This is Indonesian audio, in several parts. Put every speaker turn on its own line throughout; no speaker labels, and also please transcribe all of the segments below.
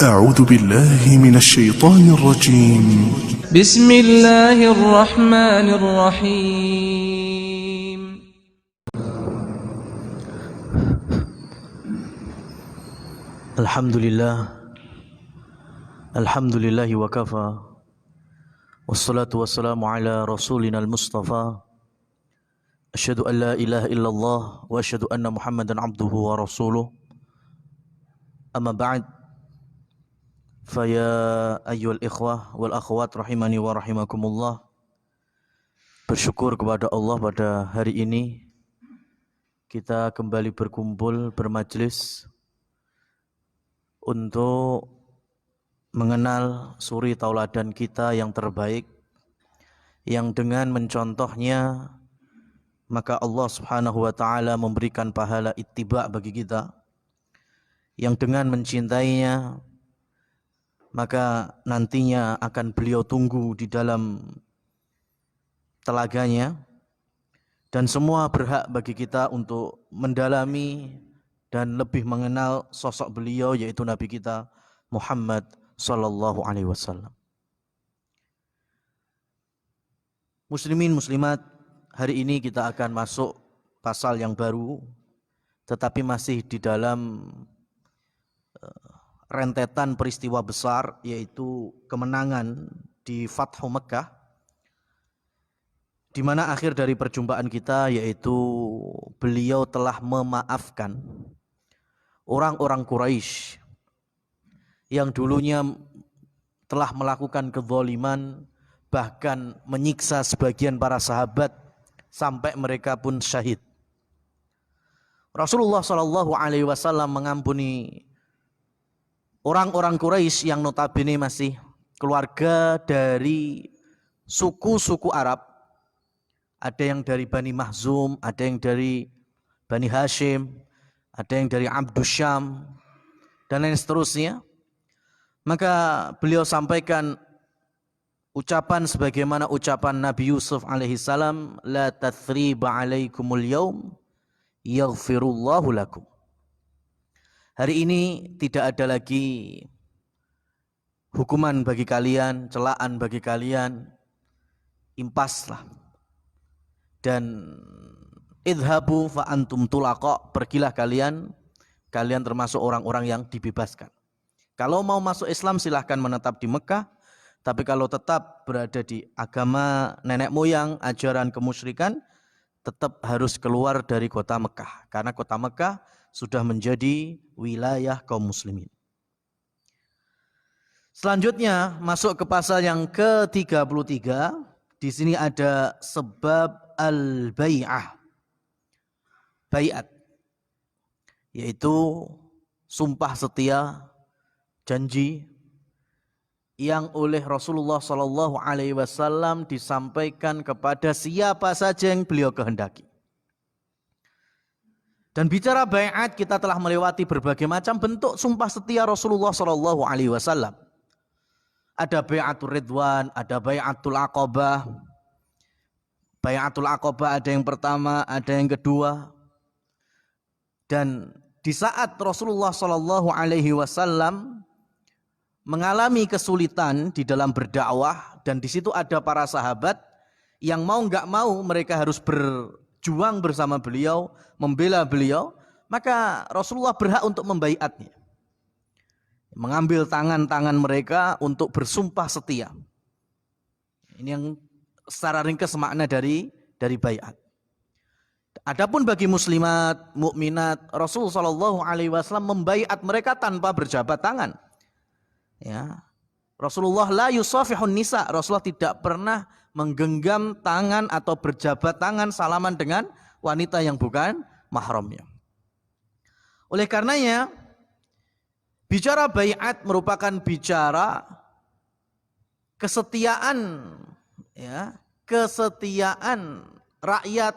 أعوذ بالله من الشيطان الرجيم.
بسم الله الرحمن الرحيم.
الحمد لله وكفى والصلاة والسلام على رسولنا المصطفى أشهد أن لا إله إلا الله وأشهد أن محمدا عبده ورسوله أما بعد فيا أيها الإخوة والأخوات rahimani wa rahimakumullah. Bersyukur kepada Allah pada hari ini kita kembali berkumpul bermajlis untuk mengenal suri tauladan kita yang terbaik, yang dengan mencontohnya maka Allah Subhanahu wa taala memberikan pahala ittiba bagi kita, yang dengan mencintainya maka nantinya akan beliau tunggu di dalam telaganya, dan semua berhak bagi kita untuk mendalami dan lebih mengenal sosok beliau, yaitu Nabi kita Muhammad sallallahu alaihi wasallam. Muslimin muslimat, hari ini kita akan masuk pasal yang baru, tetapi masih di dalam rentetan peristiwa besar, yaitu kemenangan di Fathu Mekah, di mana akhir dari perjumpaan kita yaitu beliau telah memaafkan orang-orang Quraisy yang dulunya telah melakukan kezaliman, bahkan menyiksa sebagian para sahabat sampai mereka pun syahid. Rasulullah sallallahu alaihi wasallam mengampuni orang-orang Quraisy yang notabene masih keluarga dari suku-suku Arab. Ada yang dari Bani Mahzum, ada yang dari Bani Hashim, ada yang dari Abdus Syam, dan lain seterusnya. Maka beliau sampaikan ucapan sebagaimana ucapan Nabi Yusuf alaihi salam, la tathriba alaikumul yaum yaghfirullahu lakum. Hari ini tidak ada lagi hukuman bagi kalian, celaan bagi kalian, impaslah. Dan idhabu fa antum tulaqa, pergilah kalian termasuk orang-orang yang dibebaskan. Kalau mau masuk Islam silahkan menetap di Mekah, tapi kalau tetap berada di agama nenek moyang, ajaran kemusyrikan, tetap harus keluar dari kota Mekah, karena kota Mekah sudah menjadi wilayah kaum muslimin. Selanjutnya masuk ke pasal yang ke-33. Di sini ada sebab al-bai'ah. Bai'at, yaitu sumpah setia, janji yang oleh Rasulullah sallallahu alaihi wasallam disampaikan kepada siapa saja yang beliau kehendaki. Dan bicara bai'at, kita telah melewati berbagai macam bentuk sumpah setia Rasulullah sallallahu alaihi wasallam. Ada bai'atul ridwan, ada bai'atul aqabah. Bai'atul aqabah ada yang pertama, ada yang kedua. Dan di saat Rasulullah sallallahu alaihi wasallam mengalami kesulitan di dalam berdakwah, dan di situ ada para sahabat yang mau nggak mau mereka harus berjuang bersama beliau, membela beliau, maka Rasulullah berhak untuk membaiatnya, mengambil tangan-tangan mereka untuk bersumpah setia. Ini yang secara ringkas makna dari baiat. Adapun bagi muslimat, mukminat, Rasulullah sallallahu alaihi wasallam membaiat mereka tanpa berjabat tangan. Ya. Rasulullah la yusafihun nisa, Rasulullah tidak pernah menggenggam tangan atau berjabat tangan salaman dengan wanita yang bukan mahramnya. Oleh karenanya bicara baiat merupakan bicara kesetiaan, ya, kesetiaan rakyat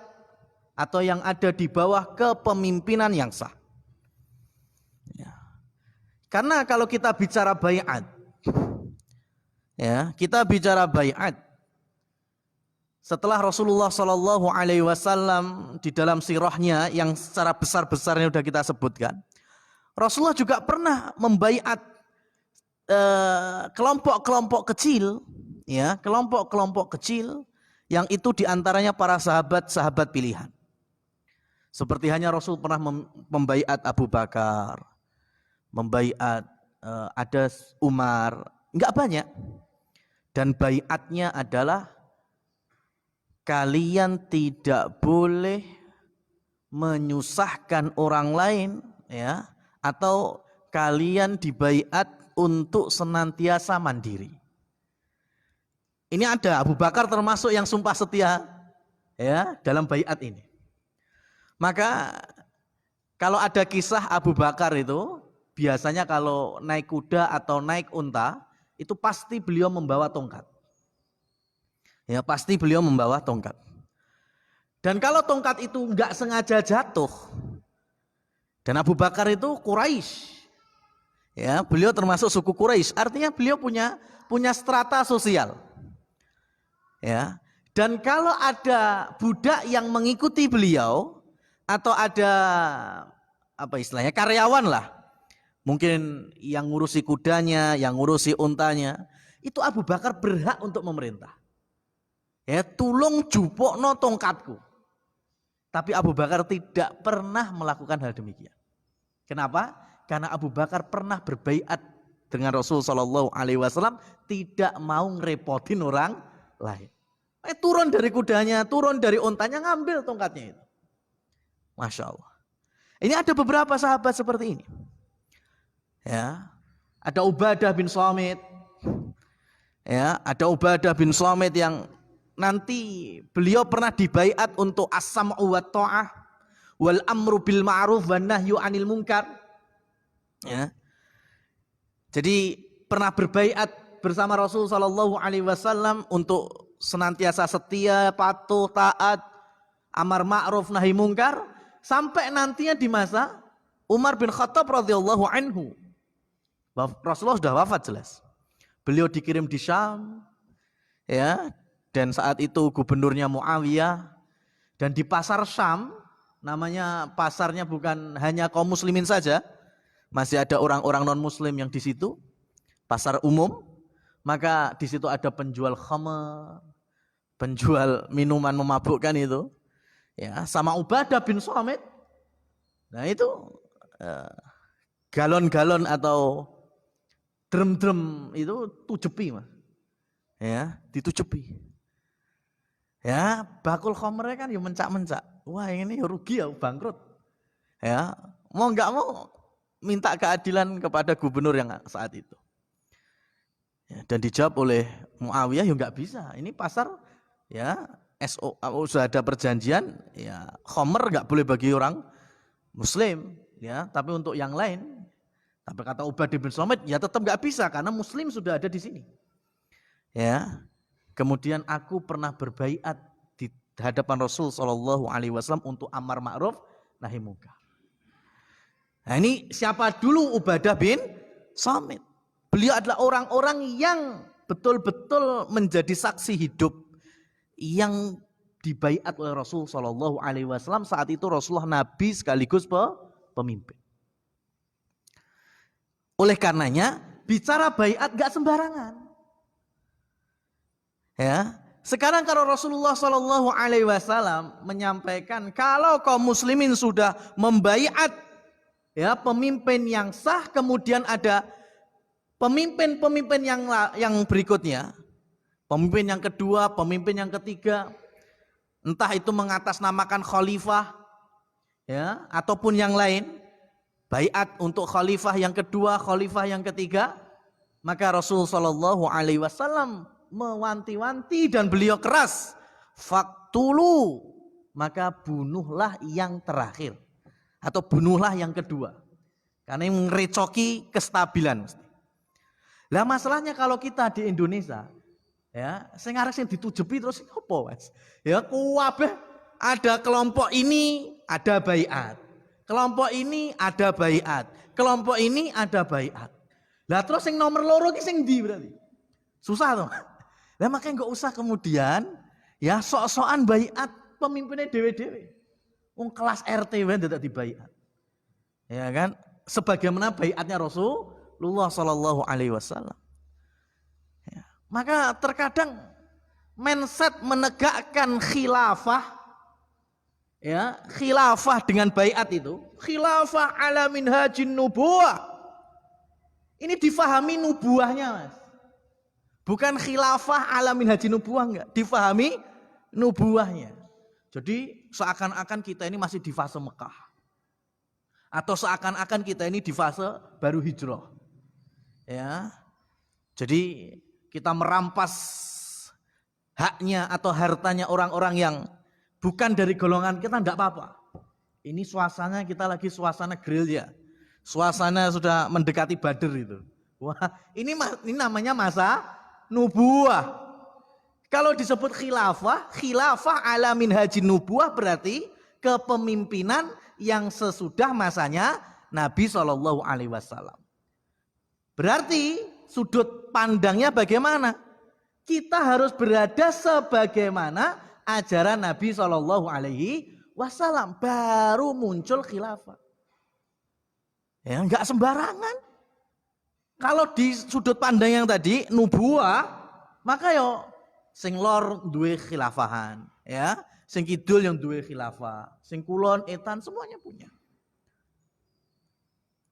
atau yang ada di bawah kepemimpinan yang sah. Karena kalau kita bicara baiat, ya, kita bicara baiat setelah Rasulullah sallallahu alaihi wasallam di dalam sirahnya yang secara besar-besarnya sudah kita sebutkan, Rasulullah juga pernah membaiat kelompok-kelompok kecil, ya, kelompok-kelompok kecil yang itu diantaranya para sahabat-sahabat pilihan. Seperti hanya Rasul pernah membaiat Abu Bakar, membaiat ada Umar, enggak banyak. Dan baiatnya adalah kalian tidak boleh menyusahkan orang lain, ya, atau kalian dibaiat untuk senantiasa mandiri. Ini ada Abu Bakar termasuk yang sumpah setia, ya, dalam baiat ini. Maka kalau ada kisah Abu Bakar itu biasanya kalau naik kuda atau naik unta itu pasti beliau membawa tongkat. Ya, pasti beliau membawa tongkat. Dan kalau tongkat itu enggak sengaja jatuh, dan Abu Bakar itu Quraisy, ya, beliau termasuk suku Quraisy, artinya beliau punya strata sosial, ya. Dan kalau ada budak yang mengikuti beliau atau ada apa istilahnya karyawan lah, mungkin yang ngurusi kudanya, yang ngurusi untanya, itu Abu Bakar berhak untuk memerintah. Ya, tulung jupukno tongkatku. Tapi Abu Bakar tidak pernah melakukan hal demikian. Kenapa? Karena Abu Bakar pernah berbaiat dengan Rasul Shallallahu Alaihi Wasallam, tidak mau ngerepotin orang lain. Turun dari kudanya, turun dari untanya, ngambil tongkatnya itu. Masya Allah. Ini ada beberapa sahabat seperti ini. Ya, ada Ubadah bin Samit. Ya, ada Ubadah bin Samit yang nanti beliau pernah dibaiat untuk as-sam'u wa ta'ah wal amru bil ma'ruf wan nahyu 'anil munkar. Ya. Jadi pernah berbaiat bersama Rasul sallallahu alaihi wasallam untuk senantiasa setia, patuh, taat, amar ma'ruf nahi munkar, sampai nantinya di masa Umar bin Khattab radhiyallahu anhu. Rasulullah sudah wafat jelas. Beliau dikirim di Syam, ya. Dan saat itu gubernurnya Muawiyah, dan di pasar Syam, namanya pasarnya bukan hanya kaum muslimin saja, masih ada orang-orang non muslim yang di situ, pasar umum. Maka di situ ada penjual khamar, penjual minuman memabukkan itu, ya, sama Ubadah bin Samit. Nah itu galon-galon atau drum-drum itu tujepi, Mas. Ya, ditujepi. Ya, bakul khamrnya kan ya mencak-mencak. Wah, ini rugi ya, bangkrut. Ya, mau nggak mau minta keadilan kepada gubernur yang saat itu. Ya, dan dijawab oleh Muawiyah, ya nggak bisa. Ini pasar, ya, sudah ada perjanjian, ya, khamr nggak boleh bagi orang Muslim, ya, tapi untuk yang lain. Tapi kata Ubadah bin Samit, ya tetap nggak bisa karena Muslim sudah ada di sini. Ya. Kemudian aku pernah berbaiat di hadapan Rasul Shallallahu Alaihi Wasallam untuk amar ma'ruf nahi munkar. Nah ini siapa dulu Ubadah bin Samit? Beliau adalah orang-orang yang betul-betul menjadi saksi hidup yang dibaiat oleh Rasul Shallallahu Alaihi Wasallam saat itu Rasulullah Nabi sekaligus pemimpin. Oleh karenanya bicara baiat gak sembarangan. Ya, sekarang kalau Rasulullah Shallallahu Alaihi Wasallam menyampaikan kalau kaum muslimin sudah membaiat, ya, pemimpin yang sah, kemudian ada pemimpin-pemimpin yang berikutnya, pemimpin yang kedua, pemimpin yang ketiga, entah itu mengatasnamakan khalifah, ya, ataupun yang lain, baiat untuk khalifah yang kedua, khalifah yang ketiga, maka Rasul Shallallahu Alaihi Wasallam mewanti-wanti dan beliau keras, faktulu, maka bunuhlah yang terakhir atau bunuhlah yang kedua, karena yang merecoki kestabilan. Lah masalahnya kalau kita di Indonesia, ya, sing arek sing ditujepi terus apa, Mas? Ya kuwabeh ada kelompok ini ada baiat, kelompok ini ada baiat, kelompok ini ada baiat. Lah terus yang nomor loro ki sing ndi berarti? Susah toh. Lah makanya enggak usah kemudian ya sok-sokan baiat pemimpinnya dewe-dewe. Wong kelas RT wae ndak dibaiat. Ya kan? Sebagaimana baiatnya Rasul Rasulullah Shallallahu Alaihi Wasallam. Ya. Maka terkadang mindset menegakkan khilafah, ya, khilafah dengan baiat itu, khilafah ala minhajin nubuwah. Ini difahami nubuahnya, Mas. Bukan khilafah ala minhajin nubuwah, enggak. Difahami nubuahnya. Jadi seakan-akan kita ini masih di fase Mekah. Atau seakan-akan kita ini di fase baru hijrah. Ya. Jadi kita merampas haknya atau hartanya orang-orang yang bukan dari golongan kita, enggak apa-apa. Ini suasana kita lagi suasana gerilya. Suasana sudah mendekati Badr itu. Wah, ini namanya masa nubuah. Kalau disebut khilafah, khilafah ala minhajin nubuah berarti kepemimpinan yang sesudah masanya Nabi Shallallahu Alaihi Wasallam. Berarti sudut pandangnya bagaimana? Kita harus berada sebagaimana ajaran Nabi Shallallahu Alaihi Wasallam. Baru muncul khilafah. Ya, enggak sembarangan. Kalau di sudut pandang yang tadi nubuah, maka yo sing lor duwe khilafahan, ya. Sing kidul yang duwe khilafah, sing kulon, etan semuanya punya.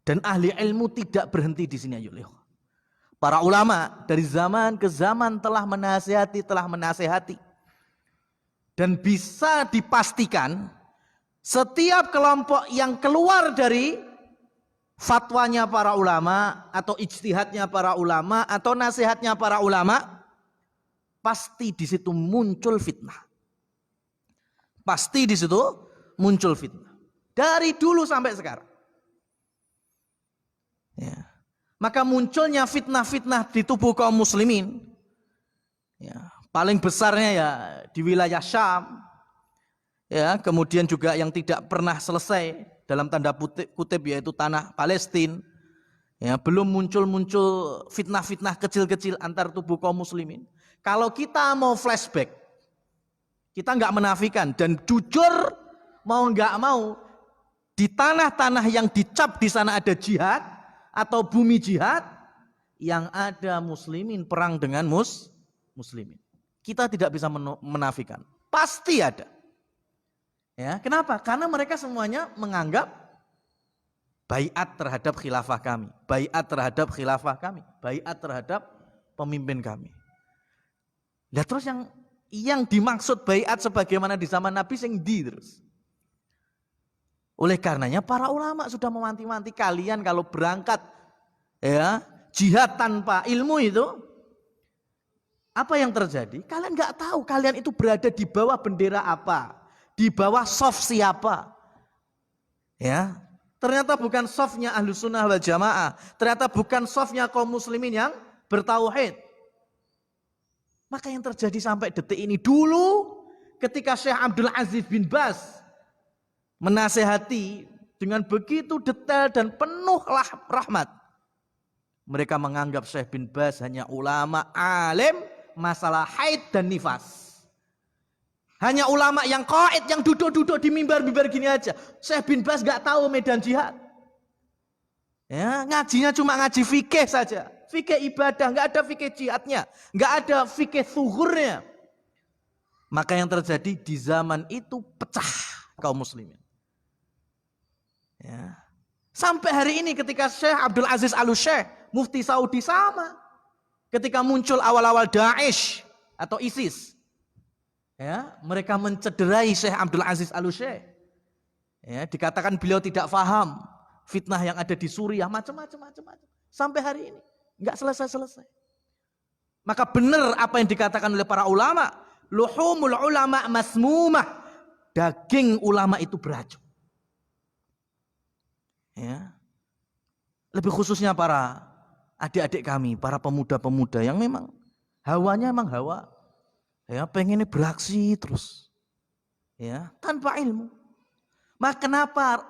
Dan ahli ilmu tidak berhenti di sini, ayo. Para ulama dari zaman ke zaman telah menasehati. Dan bisa dipastikan setiap kelompok yang keluar dari fatwanya para ulama atau ijtihadnya para ulama atau nasihatnya para ulama, pasti di situ muncul fitnah. Pasti di situ muncul fitnah. Dari dulu sampai sekarang. Ya. Maka munculnya fitnah-fitnah di tubuh kaum muslimin. Ya. Paling besarnya ya di wilayah Syam. Ya, kemudian juga yang tidak pernah selesai dalam tanda kutip yaitu tanah Palestina. Ya, belum muncul fitnah-fitnah kecil-kecil antar tubuh kaum muslimin. Kalau kita mau flashback, kita nggak menafikan dan jujur mau nggak mau di tanah-tanah yang dicap di sana ada jihad atau bumi jihad, yang ada muslimin perang dengan muslimin. Kita tidak bisa menafikan, pasti ada. Ya, kenapa? Karena mereka semuanya menganggap baiat terhadap khilafah kami, baiat terhadap khilafah kami, baiat terhadap pemimpin kami. Nah, terus yang dimaksud baiat sebagaimana di zaman Nabi sing di terus. Oleh karenanya para ulama sudah mewanti-wanti kalian kalau berangkat ya jihad tanpa ilmu itu apa yang terjadi? Kalian nggak tahu kalian itu berada di bawah bendera apa, di bawah soft siapa. Ya, ternyata bukan softnya Ahlus Sunnah wal Jamaah, ternyata bukan softnya kaum muslimin yang bertauhid. Maka yang terjadi sampai detik ini, dulu ketika Syekh Abdul Aziz bin Baz menasehati dengan begitu detail dan penuh rahmat, mereka menganggap Syekh bin Baz hanya ulama alim masalah haid dan nifas. Hanya ulama yang qaid, yang duduk-duduk di mimbar-mimbar gini aja. Syekh bin Baz gak tahu medan jihad. Ya, ngajinya cuma ngaji fikih saja. Fikih ibadah, gak ada fikih jihadnya. Gak ada fikih zuhurnya. Maka yang terjadi di zaman itu pecah kaum muslimin. Ya. Sampai hari ini ketika Syekh Abdul Aziz Al-Syekh, mufti Saudi sama. Ketika muncul awal-awal Daesh atau ISIS. Ya, mereka mencederai Syekh Abdul Aziz Al-Syekh. Ya, dikatakan beliau tidak faham fitnah yang ada di Suriah, macam-macam. Sampai hari ini enggak selesai-selesai. Maka benar apa yang dikatakan oleh para ulama, luhumul ulama masmumah, daging ulama itu beracun. Ya. Lebih khususnya para adik-adik kami, para pemuda-pemuda yang memang hawanya memang hawa, ya pengennya beraksi terus, ya tanpa ilmu. Maka kenapa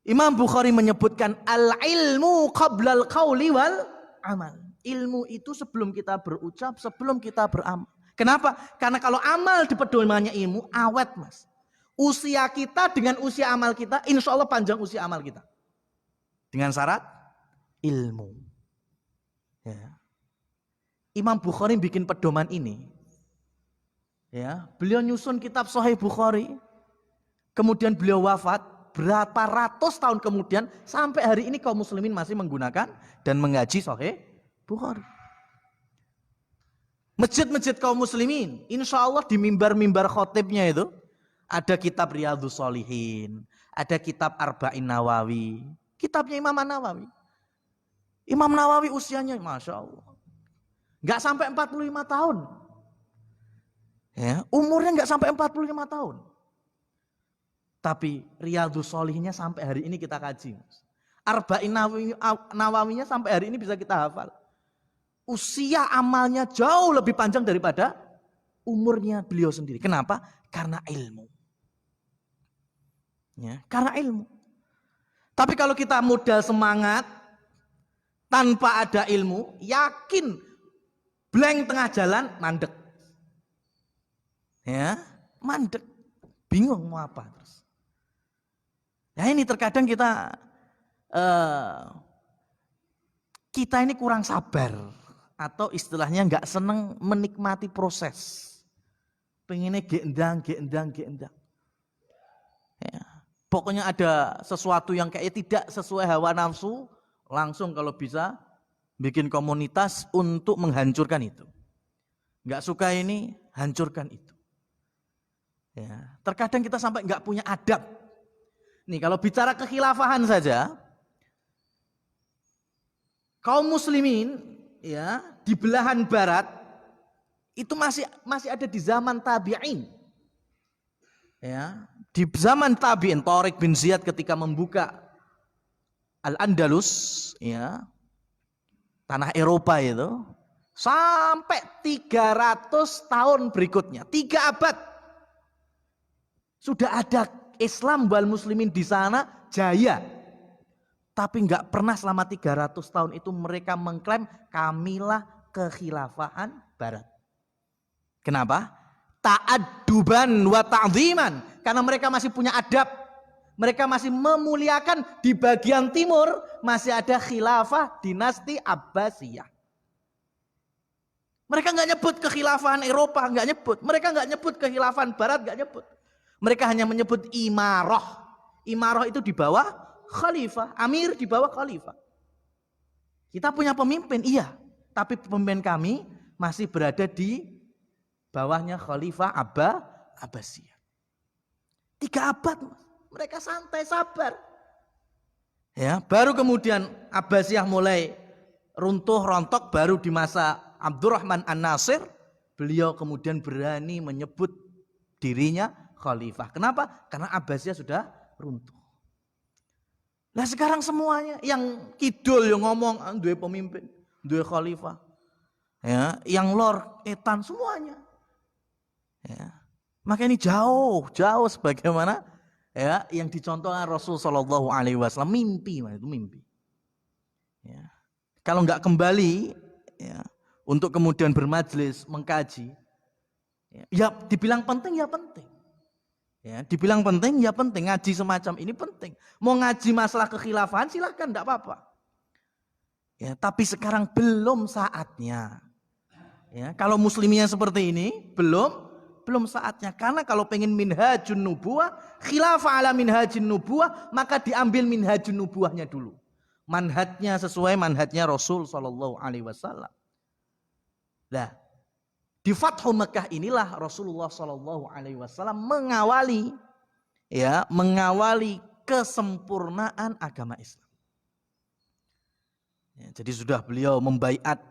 Imam Bukhari menyebutkan al-ilmu qablal qauli wal amal. Ilmu itu sebelum kita berucap, sebelum kita beramal. Kenapa? Karena kalau amal dipedomannya ilmu, awet mas. Usia kita dengan usia amal kita, insya Allah panjang usia amal kita. Dengan syarat ilmu. Ya. Imam Bukhari bikin pedoman ini. Ya, beliau nyusun kitab Sahih Bukhari. Kemudian beliau wafat, berapa ratus tahun kemudian sampai hari ini kaum muslimin masih menggunakan dan mengaji Sahih Bukhari. Masjid-masjid kaum muslimin, insya Allah di mimbar-mimbar khotibnya itu ada kitab Riyadhus Shalihin, ada kitab Arba'in Nawawi, kitabnya Imam Nawawi. Imam Nawawi usianya Masya Allah nggak sampai 45 tahun. Ya, umurnya nggak sampai 45 tahun. Tapi Riyadhus Shalihinnya sampai hari ini kita kaji. Arba'in Nawawinya sampai hari ini bisa kita hafal. Usia amalnya jauh lebih panjang daripada umurnya beliau sendiri. Kenapa? Karena ilmu. Ya, karena ilmu. Tapi kalau kita modal semangat tanpa ada ilmu, yakin blank tengah jalan mandek. Ya, mandek. Bingung mau apa terus. Ya ini terkadang kita ini kurang sabar. Atau istilahnya nggak seneng menikmati proses. Pengennya gendang. Ya. Pokoknya ada sesuatu yang kayak tidak sesuai hawa nafsu, langsung kalau bisa bikin komunitas untuk menghancurkan itu. Nggak suka ini, hancurkan itu. Ya. Terkadang kita sampai nggak punya adab. Nih kalau bicara kekhilafahan saja, kaum muslimin ya di belahan barat itu masih ada di zaman tabi'in. Ya, di zaman tabi'in Thariq bin Ziyad ketika membuka Al-Andalus ya, tanah Eropa itu sampai 300 tahun berikutnya, 3 abad sudah ada Islam wal muslimin di sana jaya. Tapi nggak pernah selama 300 tahun itu mereka mengklaim kamilah kekhilafahan barat. Kenapa? Ta'adduban wa ta'ziman. Karena mereka masih punya adab. Mereka masih memuliakan di bagian timur masih ada khilafah dinasti Abbasiyah. Mereka nggak nyebut kekhilafahan Eropa, nggak nyebut. Mereka nggak nyebut kekhilafahan barat, nggak nyebut. Mereka hanya menyebut imarah. Imarah itu di bawah khalifah, amir di bawah khalifah. Kita punya pemimpin, iya. Tapi pemimpin kami masih berada di bawahnya khalifah Abbasiyah. 3 abad, mereka santai, sabar. Ya, baru kemudian Abbasiyah mulai runtuh, rontok, baru di masa Abdurrahman An-Nasir, beliau kemudian berani menyebut dirinya khalifah. Kenapa? Karena Abbasiyah sudah runtuh. Nah sekarang semuanya yang kidul yang ngomong duwe pemimpin, duwe khalifah, ya, yang lor etan semuanya. Ya. Maka ini jauh sebagaimana ya yang dicontohkan Rasul Shallallahu Alaihi Wasallam, mimpi, itu mimpi. Ya. Kalau nggak kembali ya, untuk kemudian bermajlis mengkaji, ya dibilang penting ya penting. Ya, dibilang penting ya penting, ngaji semacam ini penting. Mau ngaji masalah kekhilafahan silahkan, tidak apa-apa. Ya, tapi sekarang belum saatnya. Ya, kalau muslimnya seperti ini belum saatnya. Karena kalau pengen minhajun nubuwah, khilafah ala minhajun nubuwah, maka diambil minhajun nubuwahnya dulu. Manhajnya sesuai manhajnya Rasul Shallallahu Alaihi Wasallam. Nah, di Fathu Mekah inilah Rasulullah Shallallahu Alaihi Wasallam mengawali kesempurnaan agama Islam. Ya, jadi sudah beliau membaiat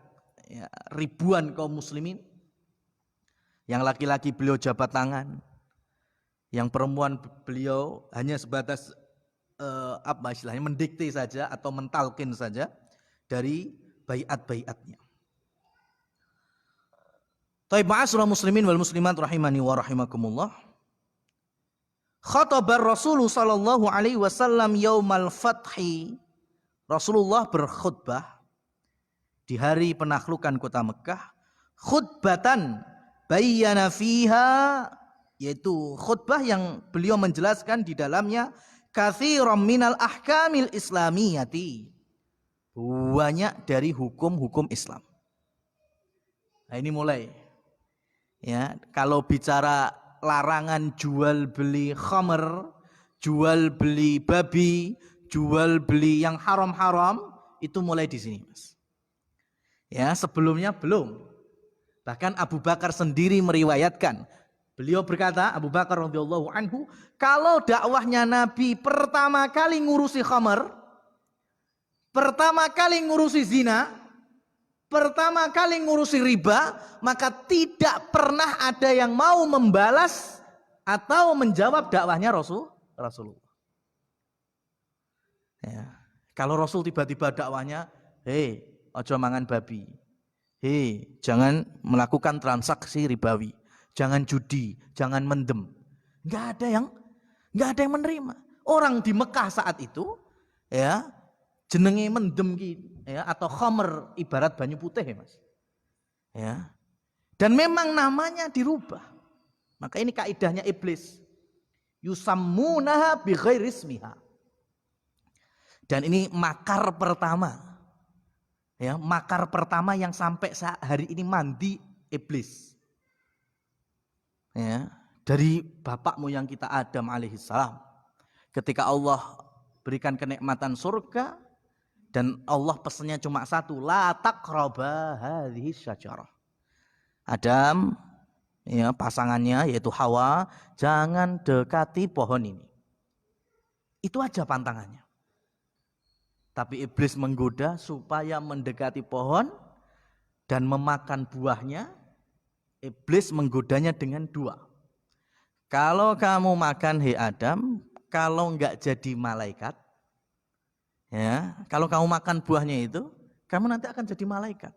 ya, ribuan kaum muslimin. Yang laki-laki beliau jabat tangan, yang perempuan beliau hanya sebatas istilahnya mendikte saja atau mentalkin saja dari baiat-baiatnya. Taib ma'asyiral muslimin wal muslimat rahimani wa rahimakumullah. Khatabar Rasulullah sallallahu alaihi wasallam yaumal fathi. Rasulullah berkhutbah di hari penaklukan kota Mekah, khutbatan bayyana fiha, yaitu khutbah yang beliau menjelaskan di dalamnya katsiran minal ahkamil islamiyati, banyak dari hukum-hukum Islam. Nah, ini mulai. Ya, kalau bicara larangan jual beli khamr, jual beli babi, jual beli yang haram-haram, itu mulai di sini, Mas. Ya, sebelumnya belum. Bahkan Abu Bakar sendiri meriwayatkan, beliau berkata, Abu Bakar radhiyallahu anhu, kalau dakwahnya Nabi pertama kali ngurusi khamr, pertama kali ngurusi zina, pertama kali ngurusi riba, maka tidak pernah ada yang mau membalas atau menjawab dakwahnya Rasulullah. Ya. Kalau Rasul tiba-tiba dakwahnya, hei, ojo mangan babi, hei, jangan melakukan transaksi ribawi, jangan judi, jangan mendem, nggak ada yang menerima. Orang di Mekah saat itu, ya, jenenge mendem ya, atau khamr ibarat banyu putih ya, Mas. Ya. Dan memang namanya dirubah. Maka ini kaidahnya iblis. Yusammunaha bi ghairi ismiha. Dan ini makar pertama. Ya, makar pertama yang sampai hari ini mandi iblis. Ya, dari bapak moyang kita Adam alaihissalam. Ketika Allah berikan kenikmatan surga, dan Allah pesannya cuma satu, la taqraba hadhihi syajarah. Adam, ya, pasangannya yaitu Hawa, jangan dekati pohon ini. Itu aja pantangannya. Tapi iblis menggoda supaya mendekati pohon dan memakan buahnya. Iblis menggodanya dengan dua. Kalau kamu makan, hei Adam, kalau enggak jadi malaikat, ya, kalau kamu makan buahnya itu, kamu nanti akan jadi malaikat.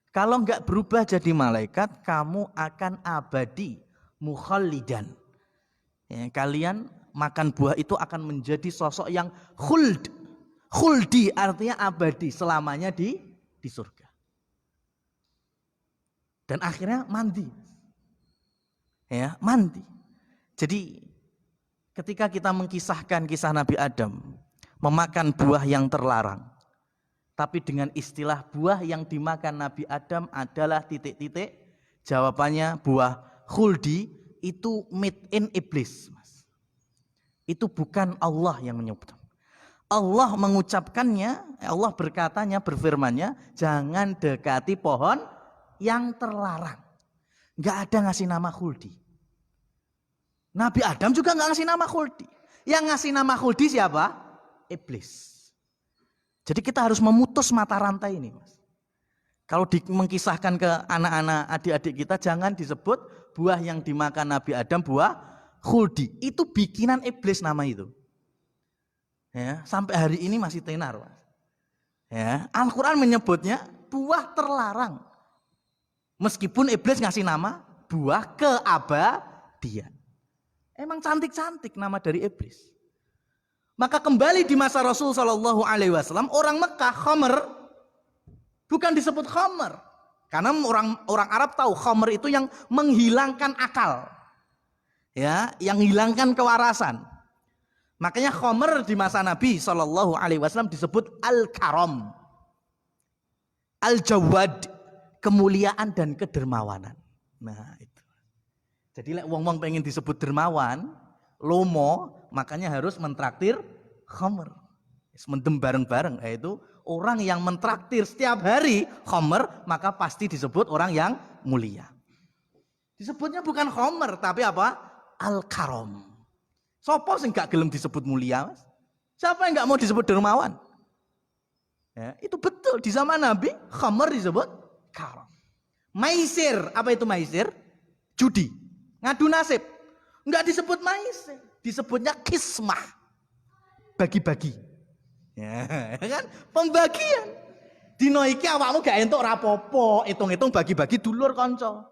Kalau enggak berubah jadi malaikat, kamu akan abadi, mukhallidan. Ya, kalian makan buah itu akan menjadi sosok yang khuld. Khuldi artinya abadi, selamanya di surga. Dan akhirnya mandi. Ya, mandi. Jadi ketika kita mengkisahkan kisah Nabi Adam, memakan buah yang terlarang, tapi dengan istilah buah yang dimakan Nabi Adam adalah titik-titik, jawabannya buah khuldi, itu made in iblis, Mas. Itu bukan Allah yang menyebutkan. Allah mengucapkannya, Allah berkatanya, berfirmannya, jangan dekati pohon yang terlarang. Nggak ada ngasih nama khuldi. Nabi Adam juga nggak ngasih nama khuldi. Yang ngasih nama khuldi siapa? Iblis. Jadi kita harus memutus mata rantai ini, Mas. Kalau mengkisahkan ke anak-anak, adik-adik kita, jangan disebut buah yang dimakan Nabi Adam buah khuldi. Itu bikinan iblis nama itu. Ya, sampai hari ini masih tenar, Mas. Ya, Al-Quran menyebutnya buah terlarang. Meskipun iblis ngasih nama buah keabadian. Emang cantik-cantik nama dari iblis. Maka kembali di masa Rasul Shallallahu Alaihi Wasallam, orang Mekah khamr bukan disebut khamr, karena orang Arab tahu khamr itu yang menghilangkan akal, ya, yang hilangkan kewarasan. Makanya khamr di masa Nabi Shallallahu Alaihi Wasallam disebut al-karam, al-jawad, kemuliaan dan kedermawanan. Nah itu. Jadi wong-wong pengen disebut dermawan, lomo, makanya harus mentraktir khamr. Mendem bareng-bareng, yaitu orang yang mentraktir setiap hari khamr, maka pasti disebut orang yang mulia. Disebutnya bukan khamr, tapi apa? Al-karam. Sopo sing gak gelem disebut mulia, Mas? Siapa yang gak mau disebut dermawan? Ya, itu betul, di zaman Nabi khamr disebut karam. Maisir, apa itu maisir? Judi, ngadu nasib. Enggak disebut maisir, disebutnya kismah, bagi-bagi. Ya, kan? Pembagian. Dino iki awakmu gak entuk rapopo, hitung-hitung bagi-bagi dulur kanca.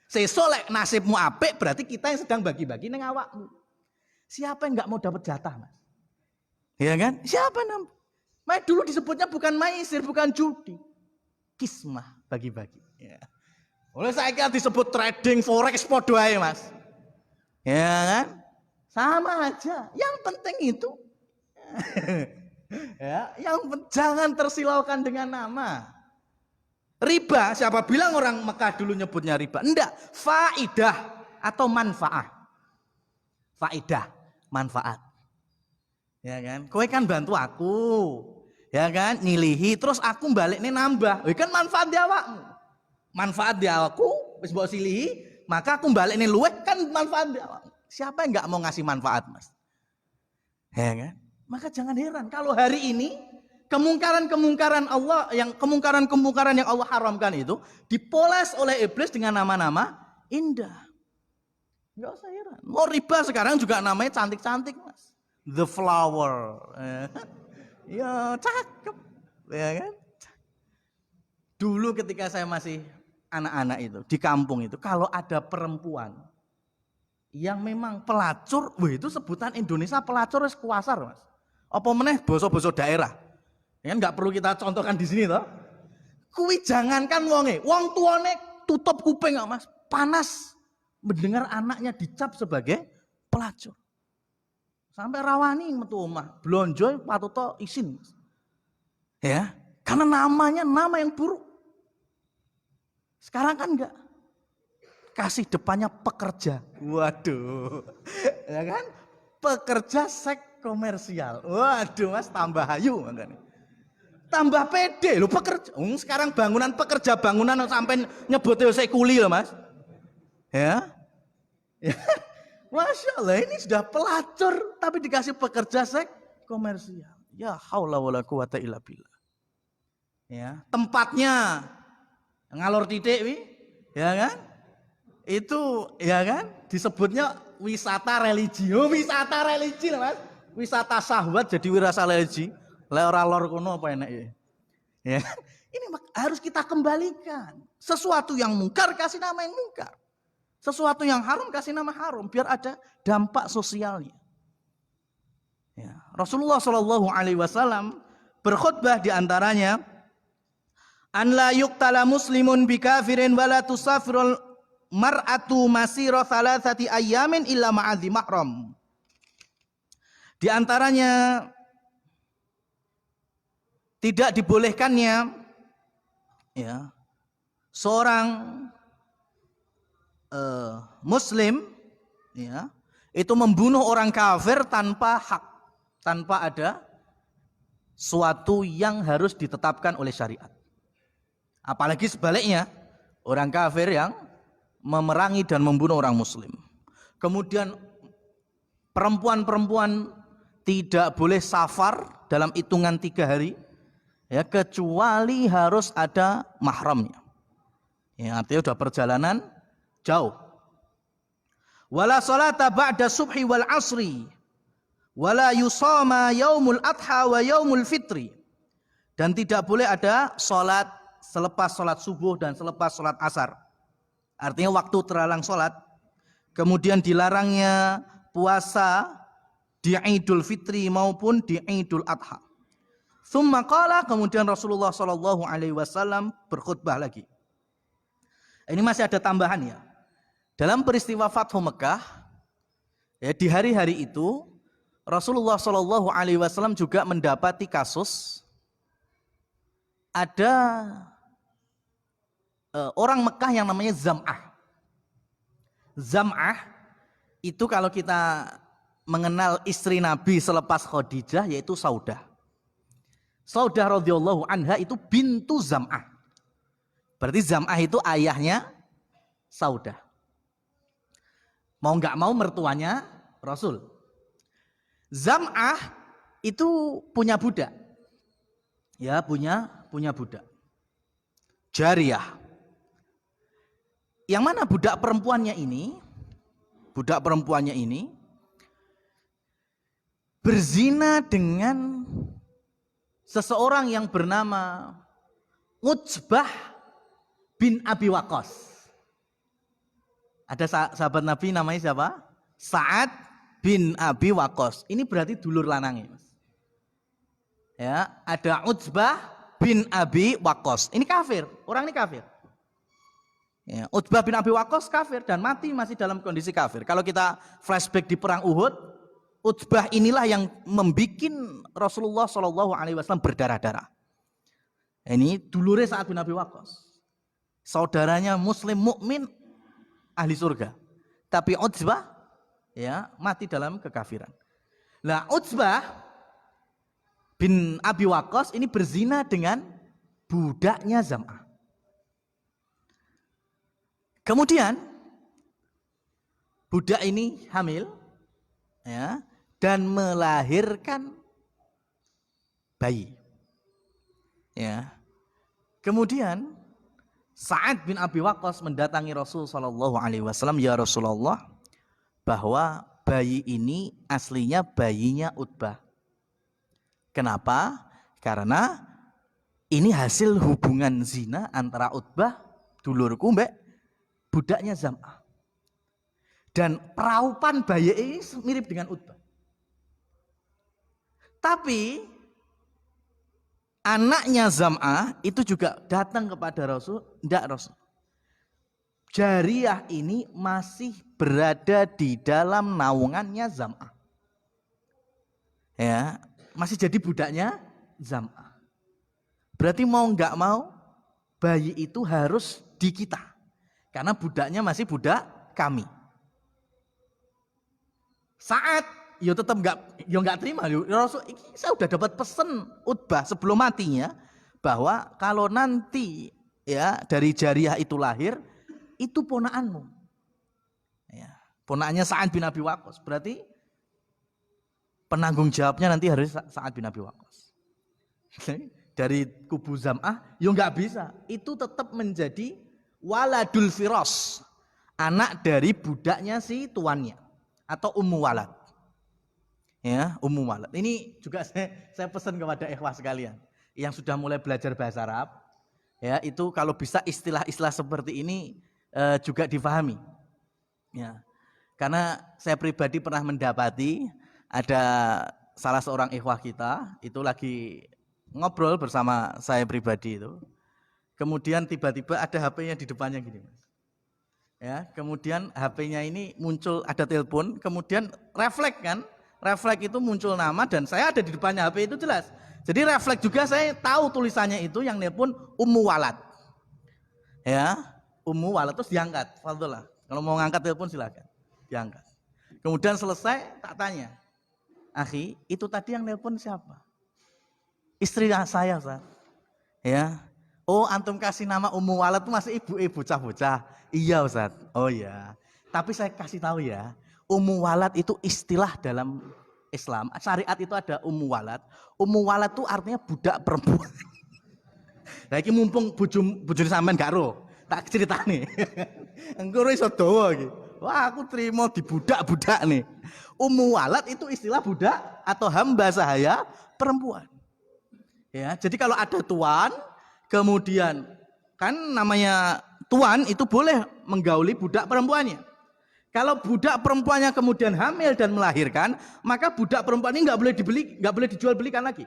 Sesuk lek nasibmu apik, berarti kita yang sedang bagi-bagi ning awakmu. Siapa yang enggak mau dapat jatah, Mas? Ya kan? Siapa nam? Dulu disebutnya bukan maisir, bukan judi. Kismah, bagi-bagi. Ya. Oleh saiki disebut trading forex podo ae, Mas. Ya kan? Sama aja. Yang penting itu Ya, jangan tersilaukan dengan nama. Riba, siapa bilang orang Mekah dulu nyebutnya riba? Enggak, faidah atau manfaat. Faidah, manfaat. Ya kan? Kowe kan bantu aku. Ya kan? Nyilihi terus aku balik nih nambah. Kan manfaat di awakmu. Manfaat di awakku, wis mbok silihi, maka aku balik nih luweh kan manfaat di awakmu. Siapa yang enggak mau ngasih manfaat, Mas? Ya kan? Maka jangan heran kalau hari ini kemungkaran-kemungkaran Allah yang kemungkaran-kemungkaran yang Allah haramkan itu dipoles oleh iblis dengan nama-nama indah. Enggak usah heran. Mau riba sekarang juga namanya cantik-cantik, Mas. The flower. Ya, cakep. Ya kan? Dulu ketika saya masih anak-anak itu di kampung itu kalau ada perempuan yang memang pelacur, wah itu sebutan Indonesia pelacur wis kuasar, Mas. Apa meneh basa-basa daerah. Ya nggak perlu kita contohkan di sini toh. Kuwi jangankan wong tuane tutup kuping nggak, Mas. Panas mendengar anaknya dicap sebagai pelacur. Sampai rawani metu omah, blonjo patuto isin. Mas. Ya, karena namanya nama yang buruk. Sekarang kan enggak. Kasih depannya pekerja. Waduh. Ya kan? Pekerja seks komersial. Waduh, Mas, tambah hayu makanya. Tambah pede lho pekerja. Sekarang pekerja bangunan sampai nyebut kuli loh, Mas. Ya. Ya. Masya Allah, ini sudah pelacur tapi dikasih pekerja seks komersial. Ya haula wala quwata illa billah. Ya, tempatnya ngalor titik ya kan? Itu ya kan disebutnya wisata religi. Oh, wisata religi loh, Mas. Wisata syahwat jadi wirasa religi. Le ora lor kono apa enak ya? Ya. Ini harus kita kembalikan. Sesuatu yang mungkar kasih nama yang mungkar. Sesuatu yang haram kasih nama haram biar ada dampak sosialnya. Ya. Rasulullah Shallallahu Alaihi Wasallam berkhutbah diantaranya an la yuqtala muslimun bi kafirin wala tusafirul mar'atu masira thalathati ayyamin illa ma'adhi mahram. Di antaranya tidak dibolehkannya ya seorang muslim ya itu membunuh orang kafir tanpa hak, tanpa ada suatu yang harus ditetapkan oleh syariat. Apalagi sebaliknya, orang kafir yang memerangi dan membunuh orang muslim. Kemudian perempuan-perempuan tidak boleh safar dalam hitungan 3 hari ya, kecuali harus ada mahramnya. Ya, artinya sudah perjalanan jauh. Wala salata ba'da subhi wal asri wala yusama yaumul adha wa yaumul fitri. Dan tidak boleh ada salat selepas salat subuh dan selepas salat asar. Artinya waktu terhalang salat. Kemudian dilarangnya puasa di Idul Fitri maupun di Idul Adha. Tsumma qala, kemudian Rasulullah sallallahu alaihi wasallam berkhutbah lagi. Ini masih ada tambahan ya. Dalam peristiwa Fathu Mekah, ya, di hari-hari itu Rasulullah Shallallahu Alaihi Wasallam juga mendapati kasus ada orang Mekah yang namanya Zam'ah. Zam'ah itu kalau kita mengenal istri Nabi selepas Khadijah yaitu Saudah. Saudah radhiyallahu anha itu bintu Zam'ah. Berarti Zam'ah itu ayahnya Saudah. Mau nggak mau mertuanya Rasul. Zam'ah itu punya budak. Ya, punya budak. Jariyah. Yang mana budak perempuannya ini? Budak perempuannya ini berzina dengan seseorang yang bernama Utsbah bin Abi Waqqas. Ada sahabat Nabi namanya siapa? Sa'ad bin Abi Waqqas. Ini berarti dulur lanangnya, Mas. Ya, ada Utsbah bin Abi Waqqas. Ini kafir, orang ini kafir. Ya, Utsbah bin Abi Waqqas kafir dan mati masih dalam kondisi kafir. Kalau kita flashback di perang Uhud, Utbah inilah yang membuat Rasulullah Shallallahu Alaihi Wasallam berdarah-darah. Ini dulure Sa'ad bin Abi Waqqas, saudaranya Muslim mukmin ahli surga. Tapi Utbah ya mati dalam kekafiran. Nah, Utbah bin Abi Waqqas ini berzina dengan budaknya Zam'ah. Kemudian budak ini hamil ya dan melahirkan bayi. Ya. Kemudian Sa'ad bin Abi Waqqas mendatangi Rasul sallallahu alaihi wasallam, "Ya Rasulullah, bahwa bayi ini aslinya bayinya Utbah." Kenapa? Karena ini hasil hubungan zina antara Utbah dulurku mbek budaknya Zam'ah. Dan peraupan bayi ini mirip dengan Utbah. Tapi anaknya Zam'ah itu juga datang kepada Rasul, "Enggak Rasul, jariyah ini masih berada di dalam naungannya Zam'ah." Ya, masih jadi budaknya Zam'ah. Berarti mau enggak mau bayi itu harus di kita. Karena budaknya masih budak kami. Saat yo tetap enggak terima. Rasul, saya udah dapat pesan Utbah sebelum matinya bahwa kalau nanti ya dari jariyah itu lahir, itu ponaanmu. Ya, ponaannya Sa'ad bin Abi Waqqas. Berarti penanggung jawabnya nanti harus Sa'ad bin Abi Waqqas. Dari kubu Zam'ah yo enggak bisa. Itu tetap menjadi waladul firas, anak dari budaknya si tuannya atau ummu walad. Ya, ummu walad. Ini juga saya pesan kepada ikhwah sekalian yang sudah mulai belajar bahasa Arab. Ya, itu kalau bisa istilah-istilah seperti ini juga difahami. Ya. Karena saya pribadi pernah mendapati ada salah seorang ikhwah kita itu lagi ngobrol bersama saya pribadi itu. Kemudian tiba-tiba ada HP-nya di depannya gini, Mas. Ya, kemudian HP-nya ini muncul ada telepon, kemudian refleks kan? Refleks itu muncul nama dan saya ada di depannya HP itu jelas. Jadi refleks juga saya tahu tulisannya itu yang nelpon Ummu Walad. Ya, Ummu Walad terus diangkat. Fadhillah. Kalau mau ngangkat telepon silakan. Diangkat. Kemudian selesai tak tanya. "Akhi, itu tadi yang nelpon siapa?" "Istri saya, Ustaz." Ya. "Oh, antum kasih nama Ummu Walad itu masih ibu bocah-bocah." "Iya, Ustaz." "Oh ya. Tapi saya kasih tahu ya, Ummu Walad itu istilah dalam Islam. Syariat itu ada Ummu Walad. Ummu Walad itu artinya budak perempuan." Lah iki mumpung bojone sampean gak ro, tak ceritane. Engko ora iso dawa iki. Wah, aku terima di budak-budak nih. Ummu Walad itu istilah budak atau hamba sahaya perempuan. Ya, jadi kalau ada tuan, kemudian kan namanya tuan itu boleh menggauli budak perempuannya. Kalau budak perempuannya kemudian hamil dan melahirkan, maka budak perempuan ini nggak boleh dibeli, nggak boleh dijual belikan lagi,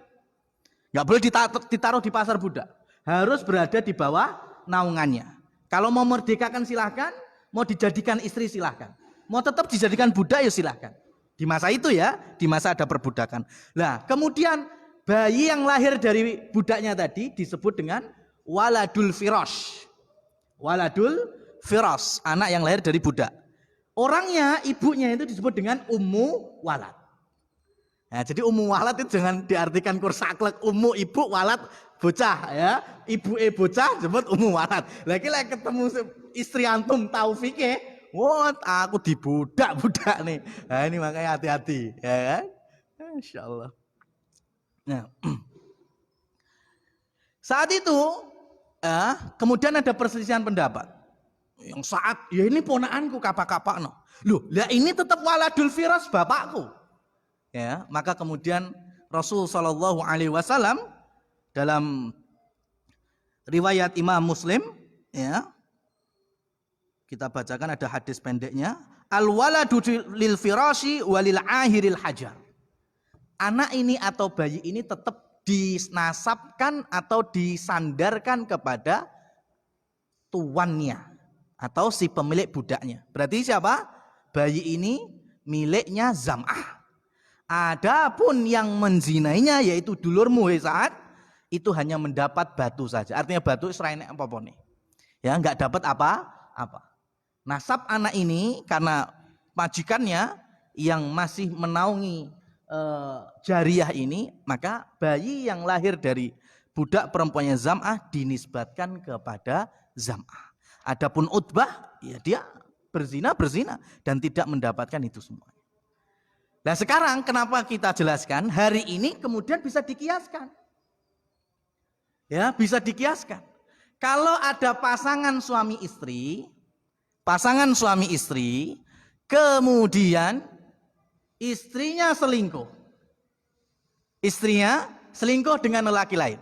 nggak boleh ditaruh di pasar budak, harus berada di bawah naungannya. Kalau mau merdekakan silahkan, mau dijadikan istri silahkan, mau tetap dijadikan budak ya silahkan. Di masa itu ya, di masa ada perbudakan. Nah, kemudian bayi yang lahir dari budaknya tadi disebut dengan waladul firas. Waladul firas, anak yang lahir dari budak. Orangnya, ibunya itu disebut dengan Ummu Walad. Nah, jadi Ummu Walad itu jangan diartikan kursaklek, ummu ibu walad bocah ya. Ibu bocah disebut Ummu Walad. Lagi ketemu istri antum Taufike, wah aku dibudak-budak nih. Nah, ini makanya hati-hati ya kan? Insyaallah. Nah, saat itu kemudian ada perselisihan pendapat. Yang saat ya ini ponaanku kapak-kapak no. Loh, lah ini tetap waladul firas bapakku. Ya, maka kemudian Rasul sallallahu alaihi wasallam dalam riwayat Imam Muslim ya. Kita bacakan ada hadis pendeknya, al waladu lil firasi walil ahiril hajar. Anak ini atau bayi ini tetap dinasabkan atau disandarkan kepada tuannya atau si pemilik budaknya. Berarti siapa? Bayi ini miliknya Zam'ah. Adapun yang menzinainya yaitu dulurmu Sa'ad, itu hanya mendapat batu saja. Artinya batu seraine apa-apa nih. Ya, enggak dapat apa-apa. Nasab anak ini karena majikannya yang masih menaungi jariyah ini, maka bayi yang lahir dari budak perempuannya Zam'ah dinisbatkan kepada Zam'ah. Adapun Utbah, ya dia berzina dan tidak mendapatkan itu semua. Nah sekarang kenapa kita jelaskan hari ini kemudian bisa dikiaskan? Ya, bisa dikiaskan. Kalau ada pasangan suami istri, kemudian istrinya selingkuh. Istrinya selingkuh dengan lelaki lain.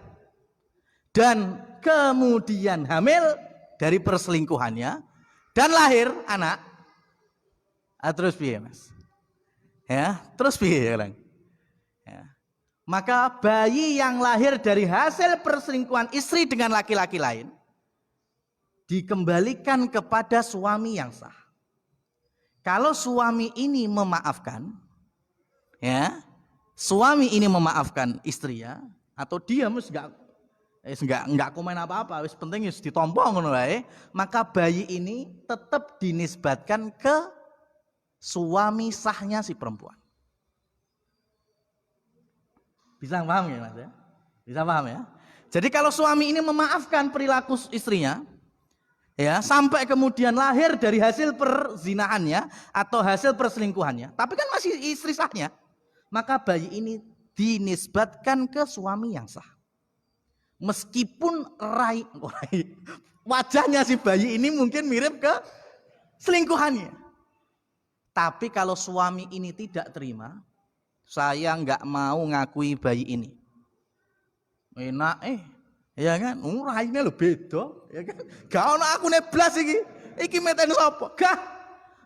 Dan kemudian hamil dari perselingkuhannya dan lahir anak. Terus piye, Mas? Ya, terus piye sekarang? Ya. Maka bayi yang lahir dari hasil perselingkuhan istri dengan laki-laki lain dikembalikan kepada suami yang sah. Kalau suami ini memaafkan, ya, suami ini memaafkan istrinya atau dia enggak komen apa-apa, wis penting wis ditompo ngono wae, maka bayi ini tetap dinisbatkan ke suami sahnya si perempuan. Bisa paham ya Mas ya? Bisa paham ya? Jadi kalau suami ini memaafkan perilaku istrinya, ya sampai kemudian lahir dari hasil perzinahannya atau hasil perselingkuhannya, tapi kan masih istri sahnya, maka bayi ini dinisbatkan ke suami yang sah. Meskipun wajahnya si bayi ini mungkin mirip ke selingkuhannya. Tapi kalau suami ini tidak terima, saya nggak mau ngakui bayi ini. Enak ya kan? Raine lho beda, ya kan? Gak ono aku neblas iki meten sapa? Gah.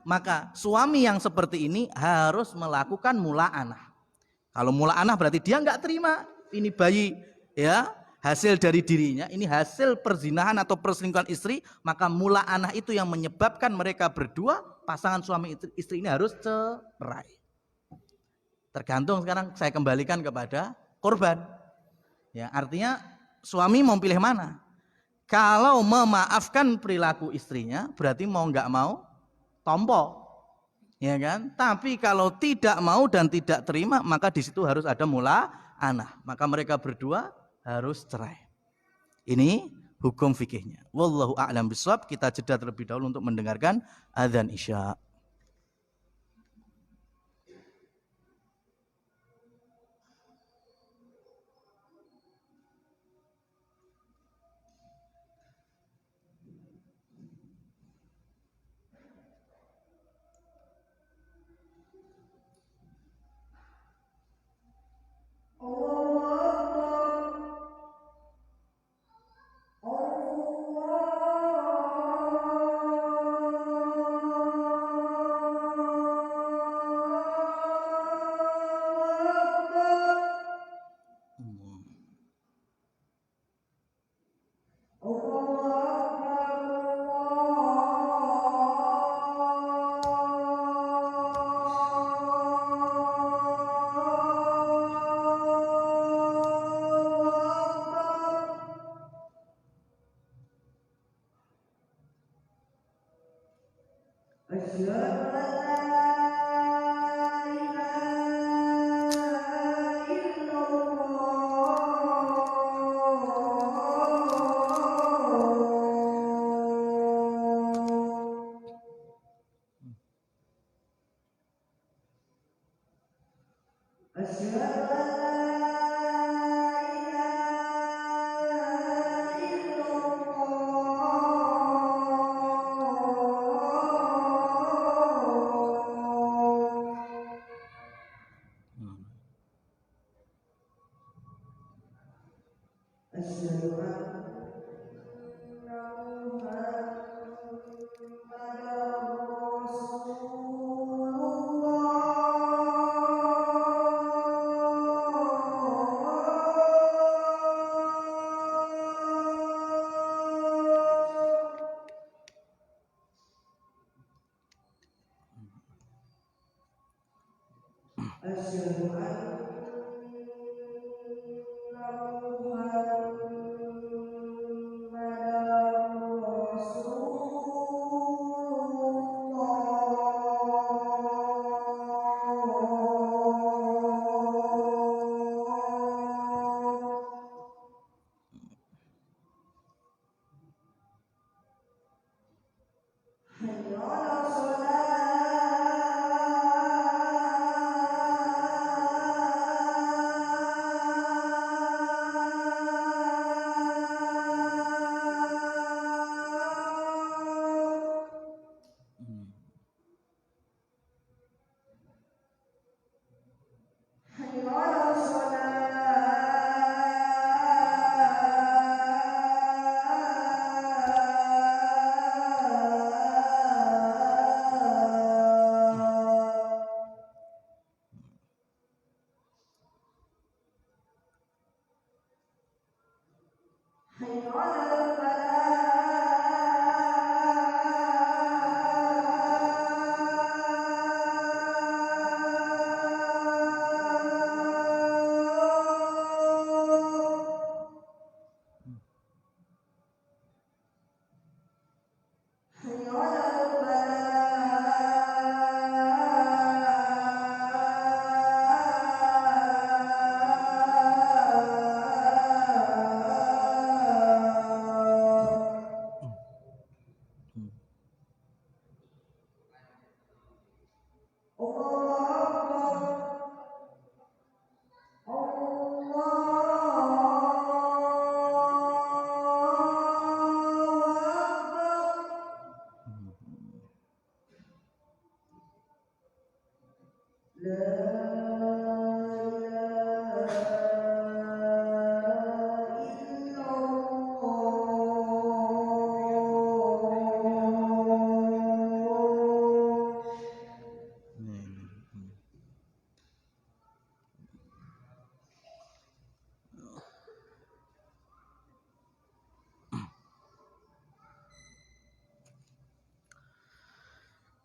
Maka suami yang seperti ini harus melakukan mula'anah. Kalau mula'anah berarti dia nggak terima ini bayi ya hasil dari dirinya, ini hasil perzinahan atau perselingkuhan istri, maka mula'anah itu yang menyebabkan mereka berdua pasangan suami istri ini harus cerai. Tergantung sekarang saya kembalikan kepada korban. Ya, artinya suami mau pilih mana? Kalau memaafkan perilaku istrinya, berarti mau nggak mau tompo. Ya kan? Tapi kalau tidak mau dan tidak terima, maka di situ harus ada mula'anah. Maka mereka berdua harus cerai. Ini hukum fikihnya. Wallahu a'lam bishawab. Kita jeda terlebih dahulu untuk mendengarkan adzan Isya.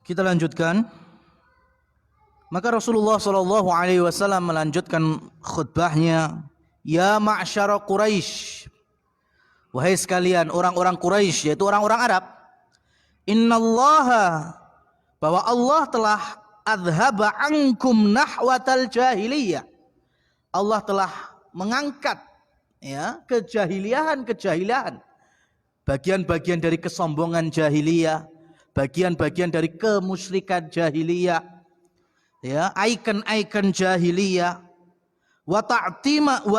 Kita lanjutkan. Maka Rasulullah Shallallahu Alaihi Wasallam melanjutkan khutbahnya, ya ma'syara Quraisy, wahai sekalian orang-orang Quraisy, yaitu orang-orang Arab, innallaha, bahwa Allah telah adhaba ankum nahwatal jahiliyah, Allah telah mengangkat ya kejahiliahan, bagian-bagian dari kesombongan jahiliyah, bagian-bagian dari kemusyrikan jahiliyah, ya, ikon-ikon jahiliyah, wa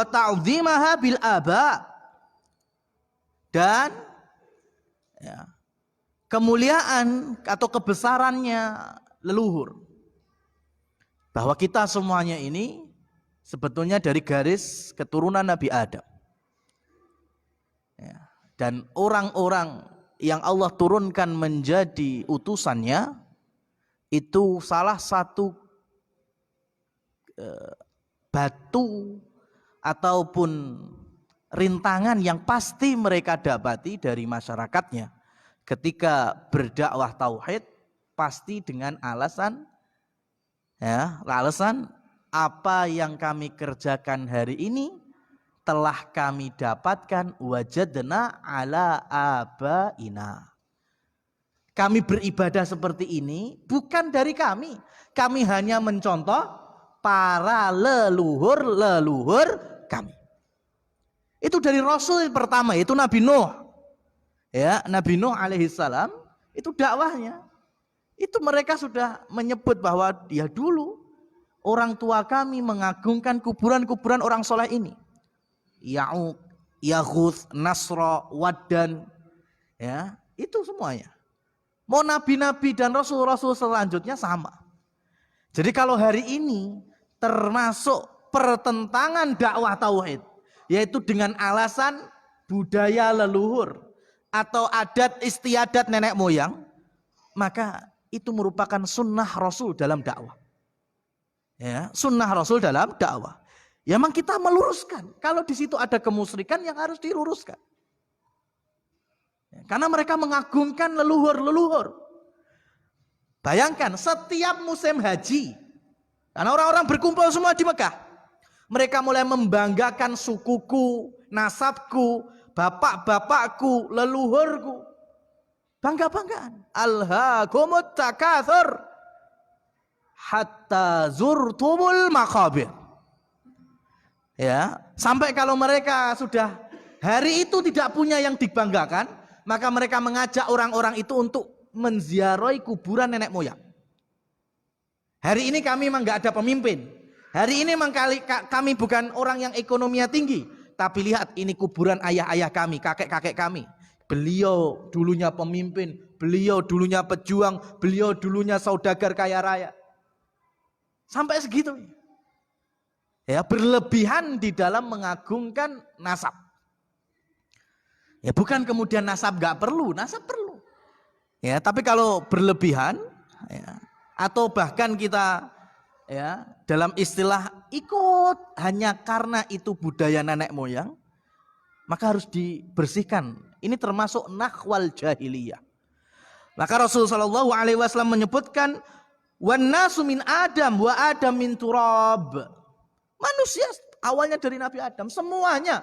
ta'dhimaha bil aba, dan ya, kemuliaan atau kebesarannya leluhur. Bahwa kita semuanya ini sebetulnya dari garis keturunan Nabi Adam, ya, dan orang-orang yang Allah turunkan menjadi utusannya itu salah satu batu ataupun rintangan yang pasti mereka dapati dari masyarakatnya ketika berdakwah tauhid, pasti dengan alasan apa yang kami kerjakan hari ini telah kami dapatkan wajadna ala abaina. Kami beribadah seperti ini bukan dari kami. Kami hanya mencontoh para leluhur kami. Itu dari Rasul yang pertama, itu Nabi Nuh. Ya, Nabi Nuh alaihissalam itu dakwahnya. Itu mereka sudah menyebut bahwa ya dulu orang tua kami mengagungkan kuburan-kuburan orang soleh ini. Ya'uq, Yaghuth, Nasra, Waddan, ya, itu semuanya. Mau nabi-nabi dan rasul-rasul selanjutnya sama. Jadi kalau hari ini termasuk pertentangan dakwah tauhid, yaitu dengan alasan budaya leluhur atau adat istiadat nenek moyang, maka itu merupakan sunnah Rasul dalam dakwah. Ya, sunnah Rasul dalam dakwah. Ya, memang kita meluruskan. Kalau di situ ada kemusyrikan yang harus diluruskan. Ya, karena mereka mengagungkan leluhur. Bayangkan setiap musim haji, karena orang-orang berkumpul semua di Mekah, mereka mulai membanggakan sukuku, nasabku, bapak-bapakku, leluhurku. Bangga-banggaan. Alhaakumut takatsur hatta zurtumul maqabir. Ya, sampai kalau mereka sudah hari itu tidak punya yang dibanggakan, maka mereka mengajak orang-orang itu untuk menziarahi kuburan nenek moyang. Hari ini kami memang nggak ada pemimpin. Hari ini memang kami bukan orang yang ekonominya tinggi, tapi lihat ini kuburan ayah-ayah kami, kakek-kakek kami. Beliau dulunya pemimpin, beliau dulunya pejuang, beliau dulunya saudagar kaya raya. Sampai segitu. Ya, berlebihan di dalam mengagungkan nasab. Ya, bukan kemudian nasab nggak perlu, nasab perlu. Ya, tapi kalau berlebihan, ya, atau bahkan kita ya dalam istilah ikut hanya karena itu budaya nenek moyang, maka harus dibersihkan. Ini termasuk nakhwal jahiliyah. Maka Rasulullah SAW menyebutkan, wan nasu min Adam wa Adam min turab. Manusia awalnya dari Nabi Adam, semuanya.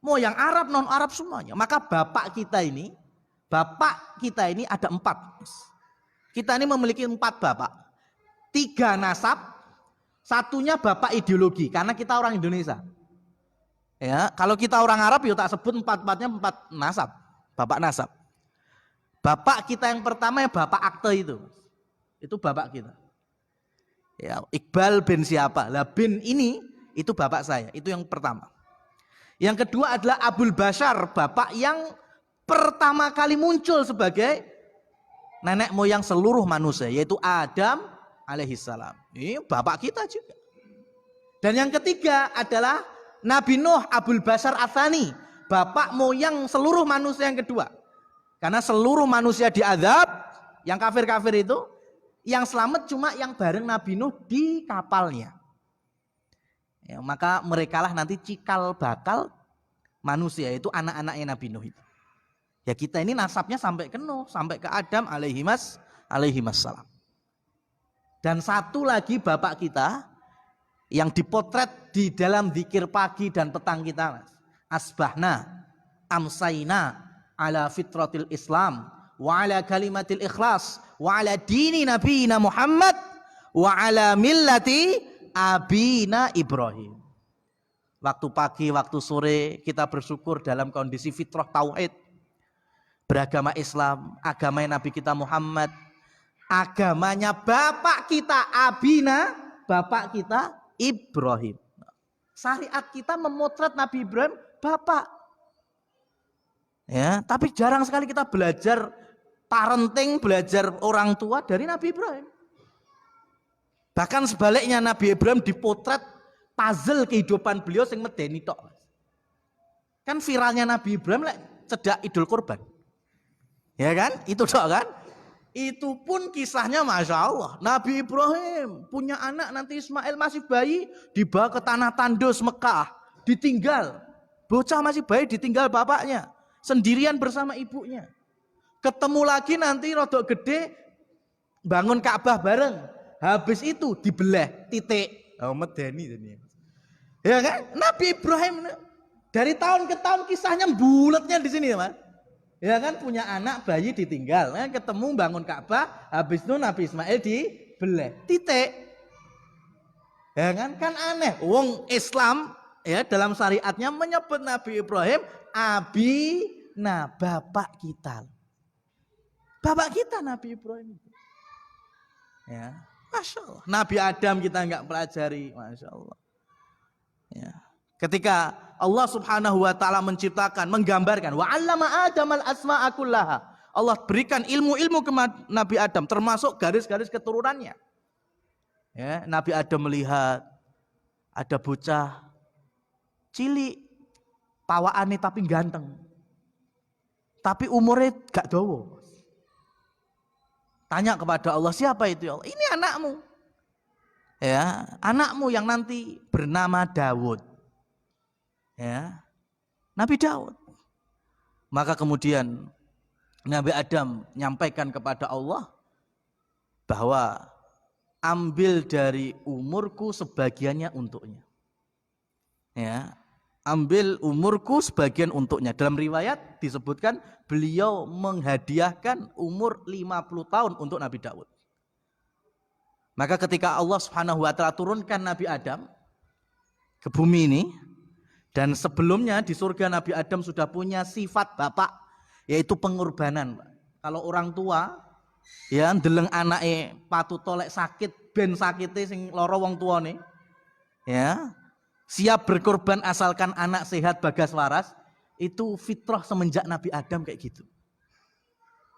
Mau yang Arab, non Arab semuanya. Maka bapak kita ini ada 4. Kita ini memiliki 4 bapak. 3 nasab, satunya bapak ideologi karena kita orang Indonesia. Ya, kalau kita orang Arab ya tak sebut 4-4-nya 4 nasab, bapak nasab. Bapak kita yang pertama ya bapak akte itu bapak kita. Ya, Iqbal bin siapa? Lah bin ini itu bapak saya, itu yang pertama. Yang kedua adalah Abul Bashar, bapak yang pertama kali muncul sebagai nenek moyang seluruh manusia, yaitu Adam alaihissalam. Ini bapak kita juga. Dan yang ketiga adalah Nabi Nuh Abul Bashar Atsani, bapak moyang seluruh manusia yang kedua. Karena seluruh manusia diazab, yang kafir-kafir itu, yang selamat cuma yang bareng Nabi Nuh di kapalnya. Ya, maka merekalah nanti cikal bakal manusia, itu anak-anaknya Nabi Nuh itu. Ya kita ini nasabnya sampai ke Nuh, sampai ke Adam alaihimassalam. Dan satu lagi bapak kita yang dipotret di dalam zikir pagi dan petang kita, Mas. Asbahna amsayna ala fitratil Islam wa ala kalimatil ikhlas wa ala dini nabiyina Muhammad wa ala millati abina Ibrahim. Waktu pagi, waktu sore kita bersyukur dalam kondisi fitrah tauhid, beragama Islam, agamanya Nabi kita Muhammad, agamanya bapak kita Abina, bapak kita Ibrahim. Syariat kita memotret Nabi Ibrahim bapak. Ya, tapi jarang sekali kita belajar parenting, belajar orang tua dari Nabi Ibrahim. Bahkan sebaliknya Nabi Ibrahim dipotret puzzle kehidupan beliau sing medeni tok. Kan viralnya Nabi Ibrahim cedak Idul Kurban. Ya kan? Itu tok kan? Itu pun kisahnya Masya Allah. Nabi Ibrahim punya anak nanti Ismail masih bayi, dibawa ke tanah tandus Mekah, ditinggal. Bocah masih bayi ditinggal bapaknya, sendirian bersama ibunya. Ketemu lagi nanti rodok gede, bangun Ka'bah bareng. Habis itu dibelah, titik. Oh, medeni ini. Ya kan? Nabi Ibrahim dari tahun ke tahun kisahnya bulatnya di sini, Mas. Ya kan, punya anak bayi ditinggal, kan ketemu bangun Ka'bah, habis itu Nabi Ismail dibelah, titik. Ya kan aneh. Wong Islam ya dalam syariatnya menyebut Nabi Ibrahim abina, bapak kita. Bapak kita Nabi Ibrahim. Ya, Masya Allah. Nabi Adam kita enggak pelajari, Masya Allah. Ya. Ketika Allah Subhanahu wa taala menciptakan, menggambarkan wa 'allama Adamal asma'a kullaha. Allah berikan ilmu-ilmu ke Nabi Adam termasuk garis-garis keturunannya. Ya, Nabi Adam melihat ada bocah cilik, pawaane tapi ganteng. Tapi umurnya gak dawa. Tanya kepada Allah, siapa itu ya Allah? Ini anakmu. Ya, anakmu yang nanti bernama Daud. Ya, Nabi Daud. Maka kemudian Nabi Adam menyampaikan kepada Allah bahwa ambil dari umurku sebagiannya untuknya. Ya, ambil umurku sebagian untuknya. Dalam riwayat disebutkan beliau menghadiahkan umur 50 tahun untuk Nabi Daud. Maka ketika Allah Subhanahu wa taala turunkan Nabi Adam ke bumi ini, dan sebelumnya di surga Nabi Adam sudah punya sifat bapak, yaitu pengorbanan. Kalau orang tua ya ndeleng anake patutolek sakit ben sakite sing lara wong tuane, ya siap berkorban asalkan anak sehat bagas waras, itu fitrah semenjak Nabi Adam kayak gitu.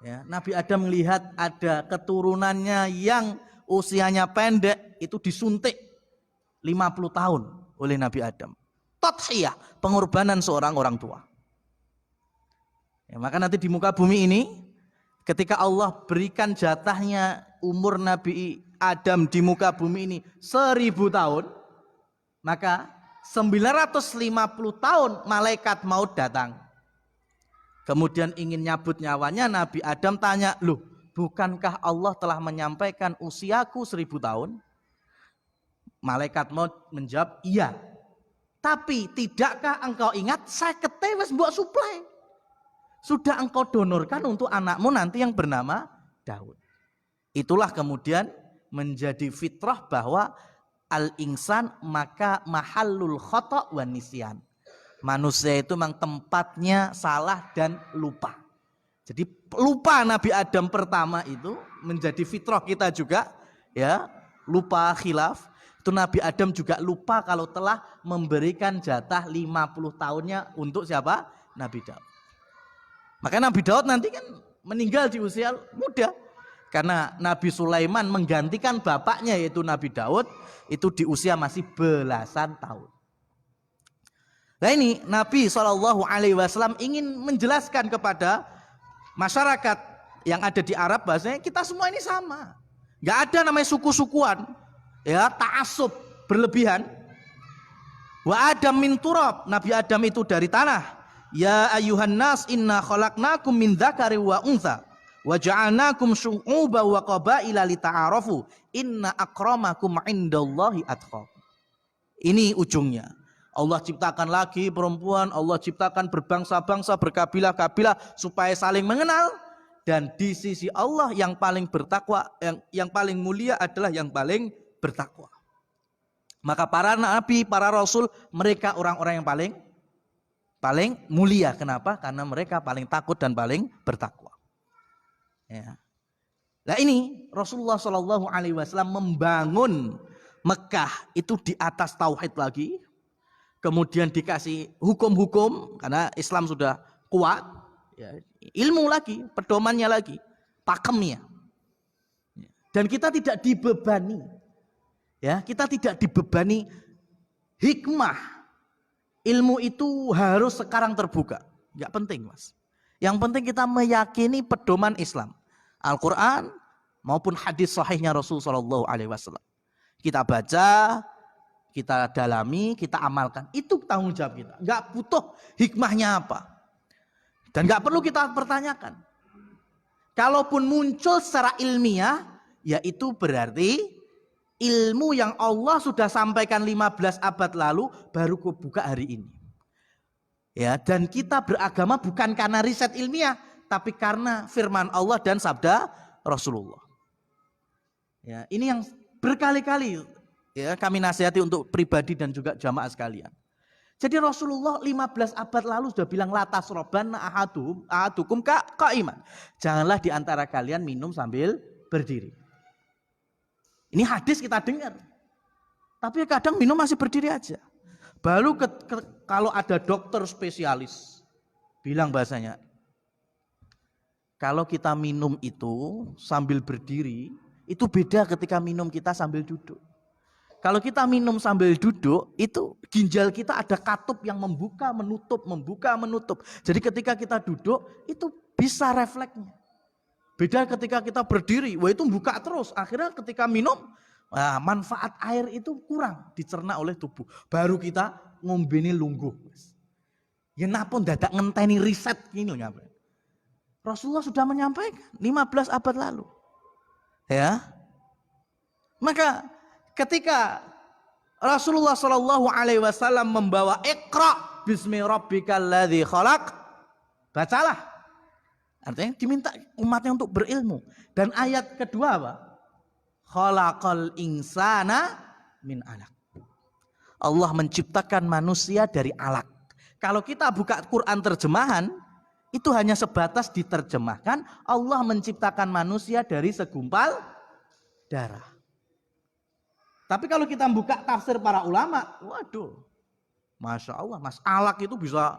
Ya, Nabi Adam melihat ada keturunannya yang usianya pendek itu disuntik 50 tahun oleh Nabi Adam. Tadhiyah, pengorbanan seorang orang tua. Ya, maka nanti di muka bumi ini ketika Allah berikan jatahnya umur Nabi Adam di muka bumi ini 1000 tahun, maka 950 tahun malaikat maut datang. Kemudian ingin nyabut nyawanya, Nabi Adam tanya, loh bukankah Allah telah menyampaikan usiaku 1000 tahun? Malaikat maut menjawab, iya. Tapi tidakkah engkau ingat saya wis mbok suplai. Sudah engkau donorkan untuk anakmu nanti yang bernama Daud. Itulah kemudian menjadi fitrah bahwa al-insan maka mahallul khata' wa nisyan. Manusia itu memang tempatnya salah dan lupa. Jadi lupa Nabi Adam pertama itu menjadi fitrah kita juga, ya, lupa khilaf. Itu Nabi Adam juga lupa kalau telah memberikan jatah 50 tahunnya untuk siapa? Nabi Daud. Makanya Nabi Daud nanti kan meninggal di usia muda. Karena Nabi Sulaiman menggantikan bapaknya yaitu Nabi Daud itu di usia masih belasan tahun. Nah ini Nabi SAW ingin menjelaskan kepada masyarakat yang ada di Arab bahasanya kita semua ini sama. Gak ada namanya suku-sukuan, ya, ta'assub berlebihan. Wa Adam min turab, Nabi Adam itu dari tanah. Ya ayuhan nas inna khalaqnakum min dzakari wa untha wa ja'alnakum syu'uban wa qabaila lita'arafu inna akramakum 'indallahi atqakum. Ini ujungnya. Allah ciptakan lagi perempuan, Allah ciptakan berbangsa-bangsa, berkabilah-kabilah supaya saling mengenal, dan di sisi Allah yang paling bertakwa, yang paling mulia adalah yang paling bertakwa. Maka para nabi, para rasul, mereka orang-orang yang paling mulia. Kenapa? Karena mereka paling takut dan paling bertakwa. Ya. Nah ini Rasulullah SAW membangun Mekah itu di atas tauhid lagi, kemudian dikasih hukum-hukum karena Islam sudah kuat, ya, ilmu lagi, pedomannya lagi, pakemnya. Dan kita tidak dibebani, ya, kita tidak dibebani hikmah. Ilmu itu harus sekarang terbuka, nggak penting mas. Yang penting kita meyakini pedoman Islam, Al-Quran maupun hadis sahihnya Rasulullah SAW. Kita baca, kita dalami, kita amalkan. Itu tanggung jawab kita. Nggak butuh hikmahnya apa. Dan nggak perlu kita pertanyakan. Kalaupun muncul secara ilmiah, yaitu berarti ilmu yang Allah sudah sampaikan 15 abad lalu baru kebuka hari ini. Ya, dan kita beragama bukan karena riset ilmiah, tapi karena firman Allah dan sabda Rasulullah. Ya, ini yang berkali-kali ya kami nasihati untuk pribadi dan juga jamaah sekalian. Jadi Rasulullah 15 abad lalu sudah bilang la tasrobanna ahadukum qa'iman. Janganlah di antara kalian minum sambil berdiri. Ini hadis kita dengar. Tapi kadang minum masih berdiri aja. Baru kalau ada dokter spesialis bilang bahasanya, kalau kita minum itu sambil berdiri, itu beda ketika minum kita sambil duduk. Kalau kita minum sambil duduk, itu ginjal kita ada katup yang membuka, menutup. Jadi ketika kita duduk, itu bisa refleksnya. Beda ketika kita berdiri, wah itu buka terus. Akhirnya ketika minum, manfaat air itu kurang dicerna oleh tubuh. Baru kita ngombeni lungguh. Ya napun dadak ngenteni riset gini loh. Rasulullah sudah menyampaikan 15 abad lalu. Ya. Maka ketika Rasulullah SAW membawa Iqra bismi rabbikal ladzi khalaq, bacalah. Artinya diminta umatnya untuk berilmu. Dan ayat kedua apa? Khalaqal insana min alaq. Allah menciptakan manusia dari alaq. Kalau kita buka Quran terjemahan, itu hanya sebatas diterjemahkan Allah menciptakan manusia dari segumpal darah. Tapi kalau kita buka tafsir para ulama, waduh, Masya Allah, mas, alaq itu bisa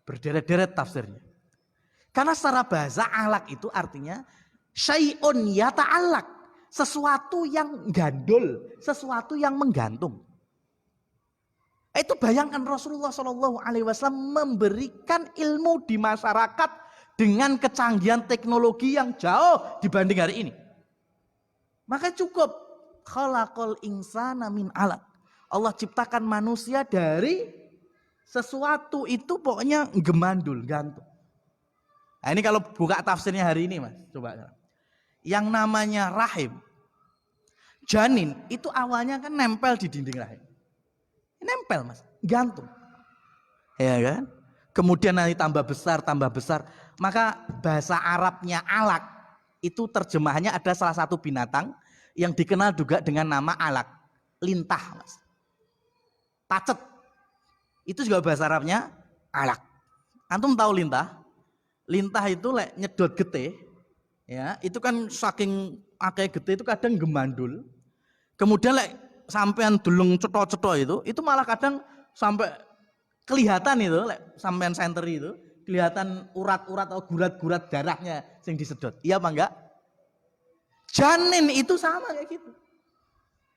berderet-deret tafsirnya. Karena secara bahasa alaq itu artinya syai'un yata'allaq, sesuatu yang gandul, sesuatu yang menggantung. Itu bayangkan Rasulullah SAW memberikan ilmu di masyarakat dengan kecanggihan teknologi yang jauh dibanding hari ini. Maka cukup khalaqal insana min alaq. Allah ciptakan manusia dari sesuatu itu pokoknya gemandul, gantung. Nah, ini kalau buka tafsirnya hari ini Mas, coba. Yang namanya rahim, janin itu awalnya kan nempel di dinding rahim. Nempel Mas, gantung. Ya kan? Kemudian nanti tambah besar. Maka bahasa Arabnya alak itu terjemahannya ada salah satu binatang yang dikenal juga dengan nama alak, lintah Mas. Pacet. Itu juga bahasa Arabnya alak. Antum tahu lintah? Lintah itu lek nyedot getih, ya, itu kan saking akeh getih itu kadang gemandul. Kemudian lek sampean dulung cetok-cetok itu malah kadang sampai kelihatan itu lek sampean senter itu, kelihatan urat-urat atau gurat-gurat darahnya yang disedot. Iya apa enggak? Janin itu sama kayak gitu.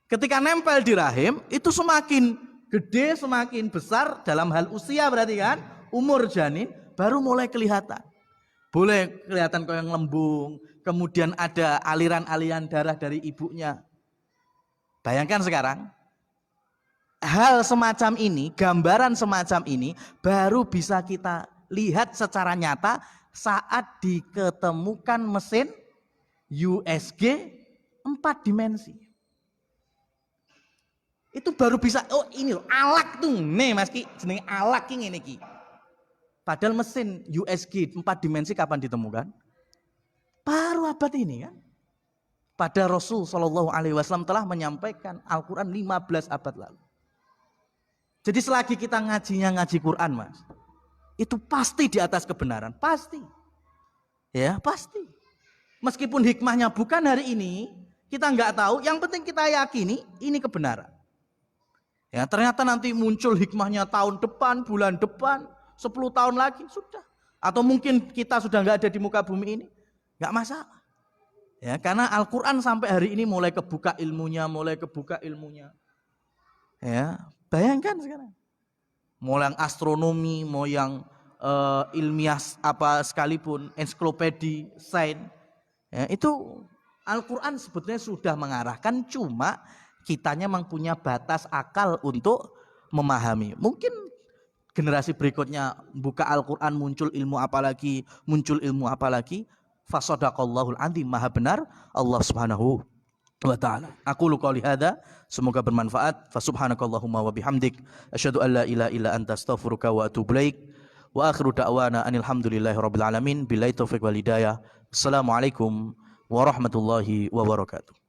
Ketika nempel di rahim, itu semakin gede, semakin besar dalam hal usia berarti kan, umur janin baru mulai kelihatan. Boleh kelihatan kayak lembung, kemudian ada aliran-aliran darah dari ibunya. Bayangkan sekarang, hal semacam ini, gambaran semacam ini baru bisa kita lihat secara nyata saat diketemukan mesin USG 4 dimensi. Itu baru bisa, oh ini loh, alak tuh, nih Mas Ki, jenenge alak ki ngene iki. Padahal mesin USG 4 dimensi kapan ditemukan? Baru abad ini kan. Pada Rasul Shallallahu Alaihi Wasallam telah menyampaikan Al-Quran 15 abad lalu. Jadi selagi kita ngaji Quran Mas, itu pasti di atas kebenaran, pasti. Ya pasti. Meskipun hikmahnya bukan hari ini, kita nggak tahu, yang penting kita yakini ini kebenaran. Ya ternyata nanti muncul hikmahnya tahun depan, bulan depan, 10 tahun lagi sudah, atau mungkin kita sudah nggak ada di muka bumi ini, nggak masalah, ya karena Al-Quran sampai hari ini mulai kebuka ilmunya, ya bayangkan sekarang, mau yang astronomi, mau yang ilmiah apa sekalipun, ensiklopedi, sains, ya, itu Al-Quran sebetulnya sudah mengarahkan, cuma kitanya memang punya batas akal untuk memahami. Mungkin generasi berikutnya buka Al-Quran muncul ilmu apa lagi, fasadaqallahul adzim, maha benar Allah Subhanahu wa taala. Aku qouli hadza, semoga bermanfaat. Fa subhanakallahumma wa bihamdik asyhadu an la ilaha illa anta astaghfiruka wa atubu ilaik. Wa akhiru da'wana anil hamdulillahirabbil alamin. Billahi taufiq wal hidayah. Assalamualaikum warahmatullahi wabarakatuh.